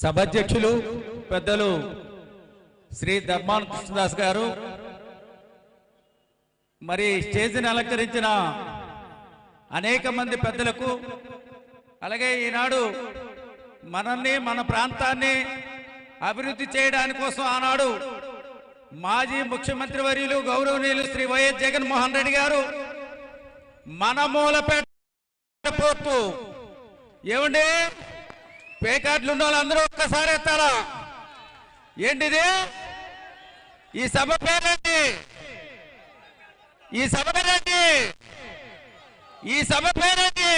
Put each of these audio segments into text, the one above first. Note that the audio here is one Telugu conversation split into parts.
సభాధ్యక్షులు పెద్దలు శ్రీ ధర్మాన కృష్ణదాస్ గారు, మరి స్టేజ్ని అలంకరించిన అనేక మంది పెద్దలకు, అలాగే ఈనాడు మనల్ని మన ప్రాంతాన్ని అభివృద్ధి చేయడానికి కోసం ఆనాడు మాజీ ముఖ్యమంత్రి వర్యులు గౌరవనీయులు శ్రీ వైఎస్ జగన్మోహన్ రెడ్డి గారు మన మూలపేట పోర్టు ఏమండి పేకాట్లు ఉన్న వాళ్ళందరూ ఒక్కసారి ఎత్తారా? ఏంటిది? ఈ సభ పేరేంటి? ఈ సభ పేరేంటి? ఈ సభ పేరేంటి?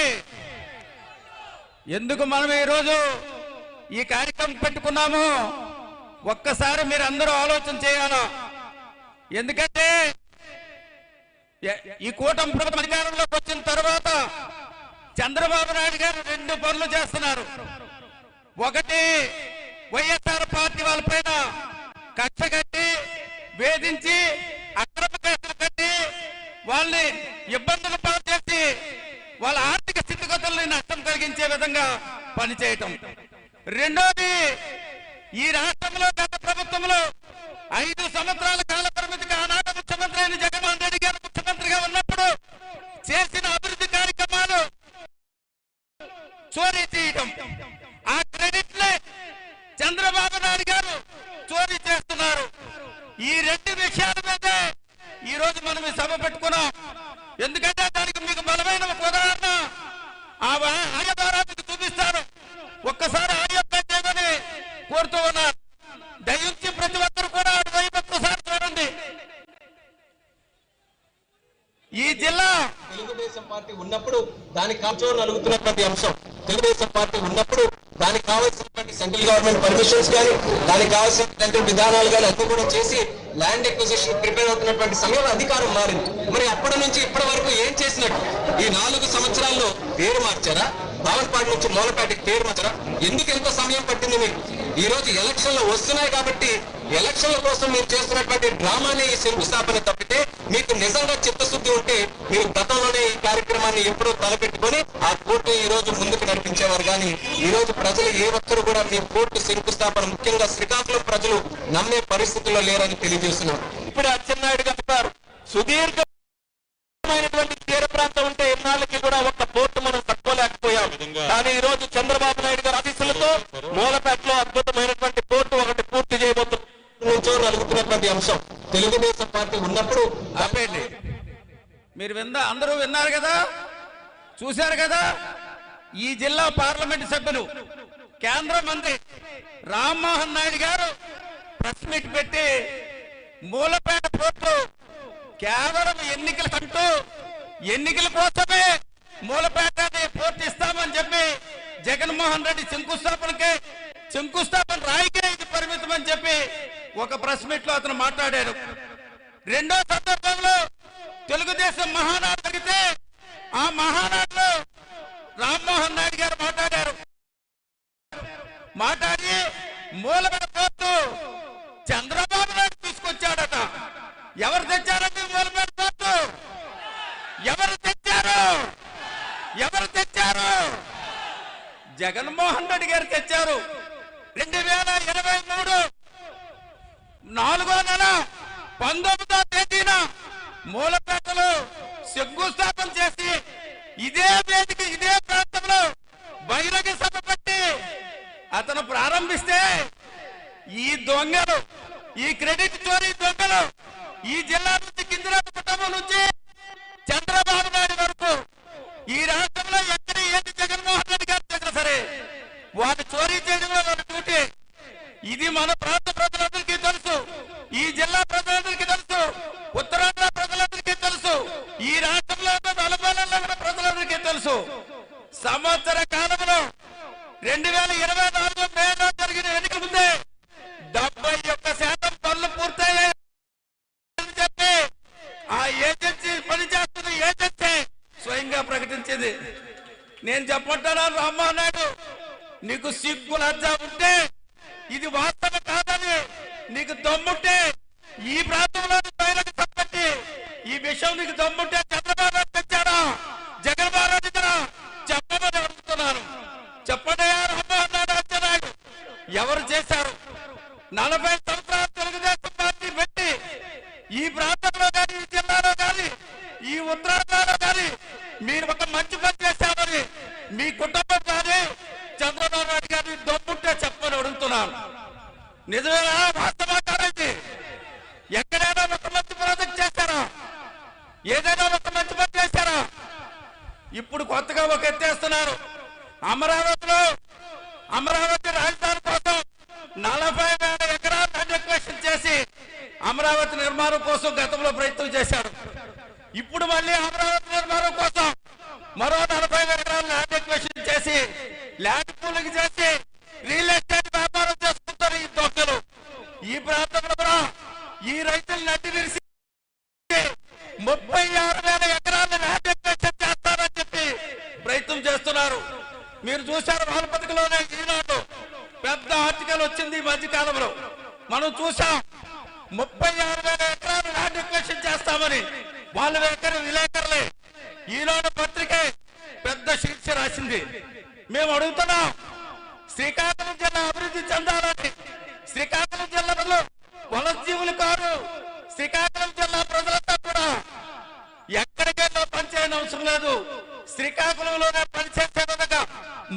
ఎందుకు మనం ఈరోజు ఈ కార్యక్రమం పెట్టుకున్నాము ఒక్కసారి మీరు అందరూ ఆలోచన చేయాలా. ఎందుకంటే ఈ కూటమి ప్రభుత్వం అధికారంలోకి వచ్చిన తర్వాత చంద్రబాబు నాయుడు గారు రెండు పనులు చేస్తున్నారు. ఒకటి, వైఎస్ఆర్ పార్టీ వాళ్ళపైన కక్ష కట్టి వేధించి అక్రమ కేసులు కట్టి వాళ్ళని ఇబ్బందులు పాలు చేసి వాళ్ళ ఆర్థిక స్థితిగతుల్ని నష్టం కలిగించే విధంగా పనిచేయటం. రెండోది, ఈ రాష్ట్రంలో గత ప్రభుత్వంలో 5 సంవత్సరాల కాల పరిమితిగా ఆనాడు ముఖ్యమంత్రి అయిన జగన్మోహన్ రెడ్డి గారు ముఖ్యమంత్రిగా ఉన్నప్పుడు చేసిన అభివృద్ధి కార్యక్రమాలు చోరీ చేయటం, ఆ క్రెడిట్లే చంద్రబాబు నాయుడు గారు చోరీ చేస్తున్నారు. ఈ రెండు విషయాల మీద ఈ రోజు మనం ఈ సభ పెట్టుకున్నాం. ఎందుకంటే దానికి మీకు బలమైన ఒక ఉదాహరణ ఆ ఆడియో ద్వారా మీకు చూపిస్తారు. ఒక్కసారి ఆడియో ప్లే చేయమని కోరుతూ ఉన్నారు. దయించి ప్రతి ఒక్కరు కూడా వైపు ఒక్కసారి చూడండి. ఈ జిల్లా తెలుగుదేశం పార్టీ ఉన్నప్పుడు దానికి కాచోరు అలుగుతున్నటువంటి అంశం. తెలుగుదేశం పార్టీ ఉన్నప్పుడు దానికి కావాల్సినటువంటి సెంట్రల్ గవర్నమెంట్ పర్మిషన్స్ కానీ దానికి కావాల్సినటువంటి విధానాలు కానీ అన్ని కూడా చేసి ల్యాండ్ ఎక్విజిషన్ ప్రిపేర్ అవుతున్నటువంటి సమయంలో అధికారం మారింది. మరి అప్పటి నుంచి ఇప్పటి వరకు ఏం చేసినట్టు? ఈ 4 సంవత్సరాల్లో పేరు మార్చారా? బావనపాటి నుంచి మూలపేటకి పేరు మార్చారా? ఎందుకు ఎంతో సమయం పట్టింది మీకు? ఈ రోజు ఎలక్షన్లు వస్తున్నాయి కాబట్టి ఎలక్షన్ల కోసం మీరు చేస్తున్నటువంటి డ్రామానే ఈ శంకుస్థాపన తప్పితే మీకు నిజంగా చిత్తశుద్ధి ఉంటే మీరు గతంలోనే ఈ కార్యక్రమాన్ని ఎప్పుడో తలపెట్టుకొని ఆ కోర్టు ఈ రోజు ముందుకు నడిపించేవారు. కానీ ఈ రోజు ప్రజలు ఏ ఒక్కరు కూడా మీ కోర్టు శంకుస్థాపన, ముఖ్యంగా శ్రీకాకుళం ప్రజలు నమ్మే పరిస్థితుల్లో లేరని తెలియజేస్తున్నారు. ఇప్పుడు అచ్చెన్నాయుడు గారు సుదీర్ఘమైనటువంటి తీర ప్రాంతం ఉంటే ఎన్నాళ్ళకి కూడా ఒక్క పోర్టు మనం తట్టుకోలేకపోయాం. కానీ ఈ రోజు చంద్రబాబు నాయుడు గారి ఆఫీసులతో మూలపేటలో అద్భుతమైనటువంటి పోర్టు ఒకటి పూర్తి చేయబోతున్నారు. అలుగుతున్నటువంటి అంశం. తెలుగుదేశం పార్టీ ఉన్నప్పుడు మీరు అందరూ విన్నారు కదా, చూశారు కదా. ఈ జిల్లా పార్లమెంట్ సభ్యులు కేంద్ర మంత్రి రామ్మోహన్ నాయుడు గారు ప్రెస్ మీట్ పెట్టి మూలపేట పోర్టు కేవలం ఎన్నికల కోసమే మూలపేట పోర్టు ఇస్తామని చెప్పి జగన్మోహన్ రెడ్డి శంకుస్థాపన రాయికే ఇది పరిమితం అని చెప్పి ఒక ప్రెస్ మీట్ లో అతను మాట్లాడారు. రెండో సందర్భంలో తెలుగుదేశం మహానాడు జరిగితే ఆ మహానాడులో రామ్మోహన్ నాయుడు గారు మాట్లాడి మూలపేట పోర్టు చంద్రబాబు నాయుడు తీసుకొచ్చాడట. ఎవరు తెచ్చారండి మూలపేట పోర్టు? ఎవరు తెచ్చారు? జగన్మోహన్ రెడ్డి గారు తెచ్చారు. 2023 4వ నెల 19వ తేదీన మూలపేటలో శంకుస్థాపన చేసి ఇదే వేదిక ఇదే ప్రాంతంలో బహిరంగ సభ పెట్టి అతను ప్రారంభిస్తే ఈ దొంగలు, ఈ క్రెడిట్ చోరీ దొంగలు ఈ జిల్లా నుంచి కిందిరాపు కుటుంబం నుంచి చంద్రబాబు నాయుడు వరకు ఈ రాష్ట్రంలో ఎక్కడ ఏంటి జగన్మోహన్ రెడ్డి గారు చేసినా సరే వాటి చోరీ చేయడంలో వారి డ్యూటీ. ఇది మన ప్రాంత ప్రజలందరికీ తెలుసు, ఈ జిల్లా ప్రజలందరికీ తెలుసు, ఉత్తరాంధ్ర ప్రజలందరికీ తెలుసు, ఈ రాష్ట్రంలో నలుమూలల్లో ఉన్న ప్రజలందరికీ తెలుసు. సంవత్సర కాలంలో 2024 మేలో జరిగిన ఎన్నికల ముందే 71% పనులు పూర్తయ్యాయని చెప్పి ఆ ఏజెన్సీ పనిచేస్తున్న ఏజెన్సీ స్వయంగా ప్రకటించింది. నేను చెప్పంటాను, రామ్మోహన్ నాయుడు నీకు సిగ్గు లజ్జ ఉంటే, ఇది వాస్తవం కాదని నీకు దమ్ముంటే ఈ ప్రాంతంలో బయటకు తప్పట్టి ఈ విషయం నీకు దమ్ముంటే చంద్రబాబు నాయుడు తెచ్చాడా, జగన్మోహన్ రెడ్డి చెప్పమని అడుగుతున్నాను. చెప్పండి రామ్మోహన్ నాయుడు, అచ్చెన్నాయుడు ఎవరు చేశారు? 40 సంవత్సరాలు తెలుగుదేశం పార్టీ పెట్టి ఈ ప్రాంతంలో కానీ, ఈ జిల్లాలో కానీ, ఈ ఉత్తరాంధ్రలో కానీ మీరు ఒక మంచి పని చేశామని మీ కుటుంబం కానీ చంద్రబాబు నాయుడు గారిని దమ్ముంటే చెప్పని అడుగుతున్నాను. నిజమేనా? వాస్తవా కాదండి? ఎక్కడైనా ఒక మంచి ప్రాజెక్ట్ చేశారా? ఏదైనా ఒక మంచి పని చేశారా? ఇప్పుడు కొత్తగా ఒక ఎత్తేస్తున్నారు. అమరావతి రాజధాని కోసం 40,000 ఎకరాలు ల్యాండ్ ఎక్విజిషన్ చేసి అమరావతి నిర్మాణం కోసం గతంలో ప్రయత్నం చేశారు. ఇప్పుడు మళ్ళీ అమరావతి నిర్మాణం కోసం మరో 40,000 ఎకరాలు ల్యాండ్ ఎక్విజిషన్ చేసి ల్యాండ్ పూలింగ్ చేసి రియల్ ఎస్టేట్ వ్యాపారం చేసుకుంటారు ఈ దొంగలు. ఈ ప్రాంతంలో కూడా ఈ రైతులు నడ్డి విరిసి 36,000 ఎకరాలు ల్యాండ్ ఎక్విజిషన్ చేస్తారని చెప్పి ప్రయత్నం చేస్తున్నారు. మీరు చూశారు వానపతికలోనే ఈనాడు పెద్ద ఆర్టికల్ వచ్చింది ఈ మధ్య కాలంలో. మనం చూసాం 36,000 ఎకరాలు ల్యాండ్ ఎక్విజిషన్ చేస్తామని వాళ్ళ విలేకరులే ఈనాడు పత్రికే పెద్ద శీర్ష రాసింది. మేము అడుగుతున్నాం, శ్రీకాకుళం జిల్లా అభివృద్ధి చెందాలని. శ్రీకాకుళం జిల్లాలో వలసజీవులు కాదు, శ్రీకాకుళం జిల్లా ప్రజలంతా కూడా ఎక్కడికెళ్ళో పనిచేయని అవసరం లేదు. శ్రీకాకుళంలోనే పనిచేసే విధంగా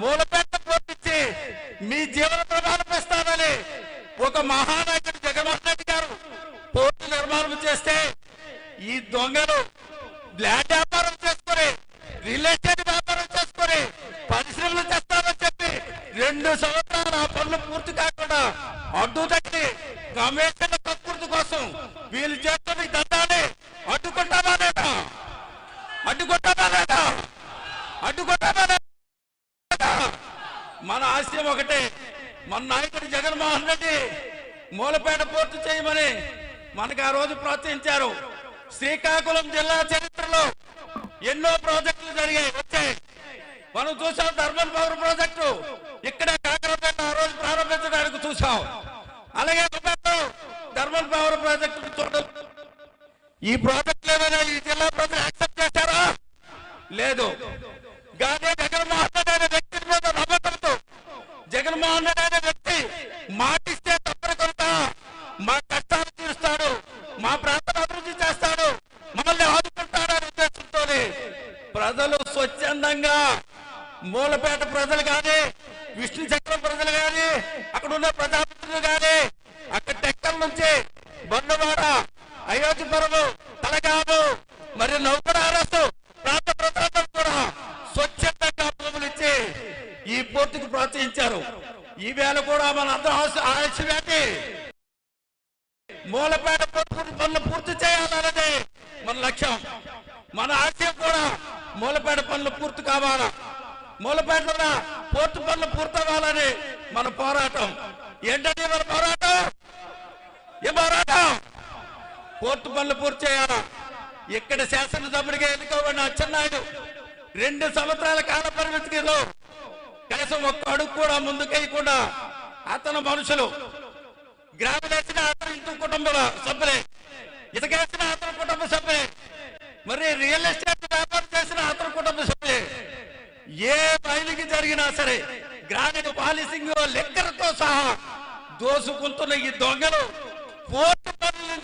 మూలపేట పోర్టిచ్చి మీ జీవన ప్రమాణం ఇస్తానని ఒక మహానాయకుడు జగన్మోహన్ రెడ్డి గారు పోర్టు నిర్మాణం చేస్తే ఈ దొంగలు ల్యాండ్ వ్యాపారం చేసుకుని, రియల్ ఎస్టేట్ వ్యాపారం చేసుకుని పరిశ్రమలు చేస్తామని చెప్పి 2 సంవత్సరాలు ఆ పనులు పూర్తి కాకుండా అడ్డు తగ్గి కమిషన్ల కక్కుర్తి కోసం వీళ్ళు చేస్తున్న ఈ దండాన్ని అడ్డుకుంటామా లేదా? మన ఆశయం ఒకటే. మన నాయకుడు జగన్మోహన్ రెడ్డి మూలపేట పూర్తి చేయమని మనకు ఆ రోజు ప్రోత్సహించారు. శ్రీకాకుళం జిల్లా చరిత్రలో ఎన్నో ప్రాజెక్టులు వచ్చాయి. మనం చూసాం థర్మల్ పవర్ ప్రాజెక్టు ఇక్కడ కాకరపేట ఆ రోజు ప్రారంభించడానికి చూసాం. అలాగే థర్మల్ పవర్ ప్రాజెక్టు చూడండి. ఈ ప్రాజెక్టులు ఏమైనా ఈ జిల్లా ప్రజలు యాక్సెప్ట్ చేశారా? లేదు. కానీ జగన్మోహన్ రెడ్డి అనే వ్యక్తి మీద నమ్మకంతో, జగన్మోహన్ రెడ్డి అనే వ్యక్తి మాటిస్తే తప్పకుండా మా కష్టాలు తీరుస్తాడు, మా ప్రాంతం అభివృద్ధి చేస్తాడు, మమ్మల్ని ఆదుకుంటాడనే ఉద్దేశంతో ప్రజలు స్వచ్ఛందంగా మూలపేట ప్రజలు కానీ, విష్ణు చక్రం ప్రజలు కానీ, అక్కడ ఉన్న ప్రజాప్రతినిధులు కానీ, అక్కడ టెక్కల నుంచి బండవాడ, అయోధ్యపురము, తలగాము, మరి నౌకర అరెస్టు ప్రాంత ప్రజలందరూ కూడా స్వచ్ఛందంగా భూములు ఇచ్చి ఈ పోర్టుకు ప్రోత్సహించారు. ఈవేళ కూడా మన అందరూ ఆశవేటి మూలపేట పనులు పూర్తి చేయాలన్నది మన లక్ష్యం. మన ఆశయం కూడా మూలపేట పనులు పూర్తి కావాలా, మూలపేటలో పోర్టు పనులు పూర్తవ్వాలని మన పోరాటం. ఏంటంటే మన పోరాటం? ఏ పోరాటం? పోర్టు పనులు పూర్తి చేయాలా. ఇక్కడ శాసనసభ్యుడిగా ఎన్నుకోబడిన అచ్చెన్నాయుడు 2 సంవత్సరాల కాల పరిమితిలో కనీసం ఒక్క అడుగు కూడా ముందుకేయకుండా అతను మనుషులు గ్రామీణ అతను ఇంటి కుటుంబ సభ్యులే, ఇతకేసిన అతని కుటుంబ సభ్యులే, మరి రియల్ ఎస్టేట్ వ్యాపారం చేసిన అతని కుటుంబ సభ్యులే. ఏ బయలుకి జరిగినా సరే గ్రామీణ పాలసింగ్ లెక్కలతో సహా దోసుకుంటున్న ఈ దొంగలు పోర్టు పనులు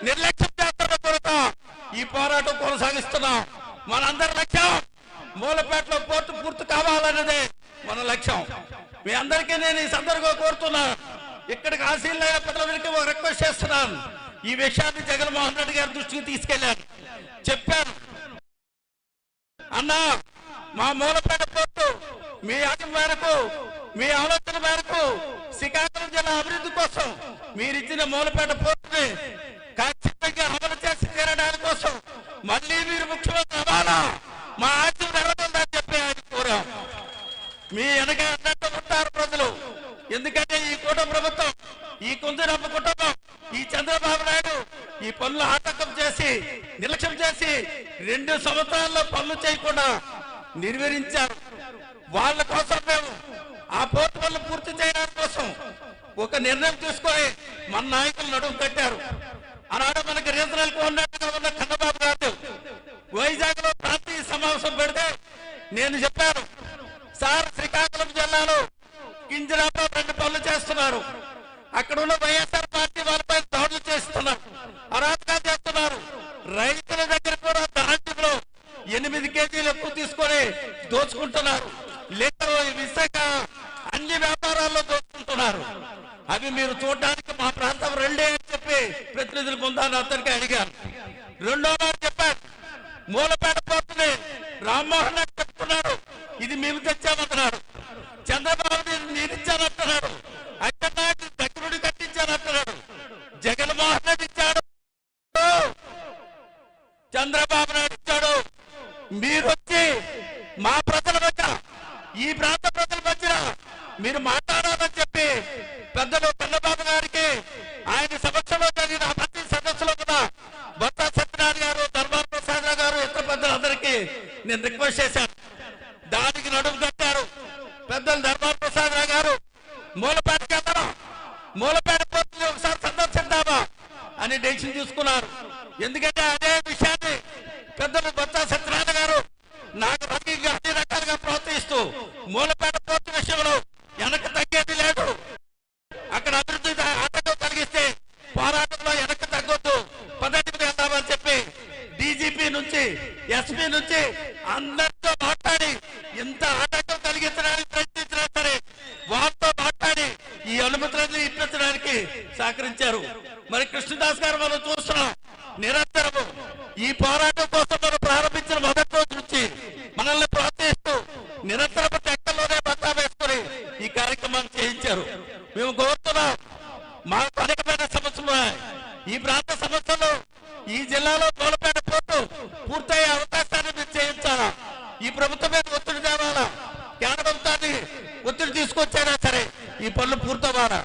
నిర్లక్ష్యం చేస్తున్న కొరత ఈ పోరాటం కొనసాగిస్తున్నాం. మనందరి లక్ష్యం మూలపేటలో పోర్టు పూర్తి కావాలన్నదే మన లక్ష్యం. మీ అందరికీ నేను ఈ సందర్భంగా కోరుతున్నా, ఇక్కడికి ఆశీలైన ప్రజలకి ఒక రిక్వెస్ట్ చేస్తున్నాను. ఈ విషయాన్ని జగన్మోహన్ రెడ్డి గారి దృష్టికి తీసుకెళ్లాను, చెప్పాను. అన్నా, మా మూలపేట పోర్టు మీ ఆశయం మేరకు, మీ ఆలోచన మేరకు శ్రీకాకుళం జిల్లా అభివృద్ధి కోసం మీరిచ్చిన మూలపేట పోర్టుని ఖచ్చితంగా అమలు చేసి తీరడానికి కోసం మళ్ళీ మీరు ముఖ్యమంత్రి అవ్వాలా, మా ఆశయం నెరవేరుందని చెప్పి ఆయన కోరాం. మీ వెనక అన్నట్టు ఉంటారు ప్రజలు. ఎందుకంటే ఈ కూటమి ప్రభుత్వం, ఈ కుందరమ్మ కుటుంబం, ఈ చంద్రబాబు నాయుడు ఈ పనులు ఆటంకం చేసి నిర్లక్ష్యం చేసి 2 సంవత్సరాల్లో పనులు చేయకుండా నిర్వహించారు. వాళ్ళ కోసం మేము ఆ పోర్టు పనులు పూర్తి చేయడానికి కోసం ఒక నిర్ణయం తీసుకొని మన నాయకులు నడుము కట్టారు. ఆనాడు మనకి రీజనల్ కోఆర్డినేటర్గా ఉన్న కన్నబాబు గారు వైజాగ్ లో ప్రాంతీయ సమావేశం పెడితే నేను చెప్పాను, సార్ శ్రీకాకుళం జిల్లాలో కింజరాబాద్ 2 పనులు చేస్తున్నారు. అక్కడ ఉన్న వైఎస్ఆర్ పార్టీ వాళ్ళపై దాడులు చేస్తున్నారు, అరాచకాలు చేస్తున్నారు. రైతుల దగ్గర కూడా ధాన్యంలో 8 కేజీలు ఎక్కువ తీసుకొని దోచుకుంటున్నారు. లీటర్ విశాఖ అన్ని వ్యాపారాల్లో దోచుకుంటున్నారు. అవి మీరు చూడడానికి మా ప్రాంతం రెండే అని చెప్పి ప్రతినిధులు పొందాలని అతనికి అడిగాను. రెండో మాట చెప్పారు, మూలపేట పోర్టుని రామ్మోహన్ రెడ్డి చెప్తున్నాడు, ఇది మేము తెచ్చామంటున్నాడు. చంద్రబాబు నేను ఇచ్చానంటున్నాడు. అచ్చెన్నాయుడు దగ్గరుడి కట్టించానంటున్నాడు. జగన్మోహన్ రెడ్డి ఇచ్చాడు, చంద్రబాబు నాయుడు ఇచ్చాడు. మీరు వచ్చి మా ప్రజల మధ్య, ఈ ప్రాంత ప్రజల మధ్య మీరు మాట్లాడాలని చెప్పి పెద్దలు చంద్రబాబు గారికి ఆయన సమక్షంలో జరిగిన ప్రతి సదస్సులో కూడా బొత్స సత్యనారాయణ గారు, ధర్మాన ప్రసాద్ గారు, ఇతర పెద్దలందరికీ నేను రిక్వెస్ట్ చేశాను. దానికి నడుము కట్టారు. పెద్దలు ధర్మాన ప్రసాద్ గారు మూలపేటకి వెళ్తారా, మూలపేట పోర్టుని ఒకసారి సందర్శిద్దామా అని డెసిషన్ తీసుకున్నారు. ఎందుకంటే అదే విషయాన్ని పెద్దలు బొత్స సత్యనారాయణ గారు నాకు అన్ని రకాలుగా ప్రోత్సహిస్తూ మూలపేట పోర్టు విషయంలో వెనక్కి తగ్గేది లేదు. అక్కడ అభివృద్ధి ఆటంకం కలిగిస్తే పోరాటంలో వెనక్కి తగ్గొద్దు, పద్ధతి వెళ్దామని చెప్పి డీజీపీ నుంచి ఎస్పీ నుంచి అందరితో మాట్లాడి ఇంత ఆటంకం కలిగించడానికి ప్రయత్నించినా సరే వారితో మాట్లాడి ఈ అనుమతులను ఇప్పించడానికి సహకరించారు. మరి కృష్ణదాస్ గారు మనం చూస్తున్నాం, నిరంతరము ఈ పోరాటం కోసం మనం ప్రారంభించిన మొదటి రోజు నుంచి మనల్ని ప్రోత్సహిస్తూ నిరంతరము టెక్కల్లోనే బతా వేసుకుని ఈ కార్యక్రమాన్ని చేయించారు. మేము కోరుతున్నాం, మాకు అనేకమైన సమస్యలు ఉన్నాయి. ఈ ప్రాంత సమస్యలు ఈ జిల్లాలో మూలపేట పోర్టు పూర్తయ్యే అవకాశాన్ని మీరు చేయించాలా, ఈ ప్రభుత్వం మీద ఒత్తిడి తేవాలా, కేంద్ర ప్రభుత్వాన్ని ఒత్తిడి తీసుకొచ్చైనా సరే ఈ పనులు పూర్తవ్వాలా.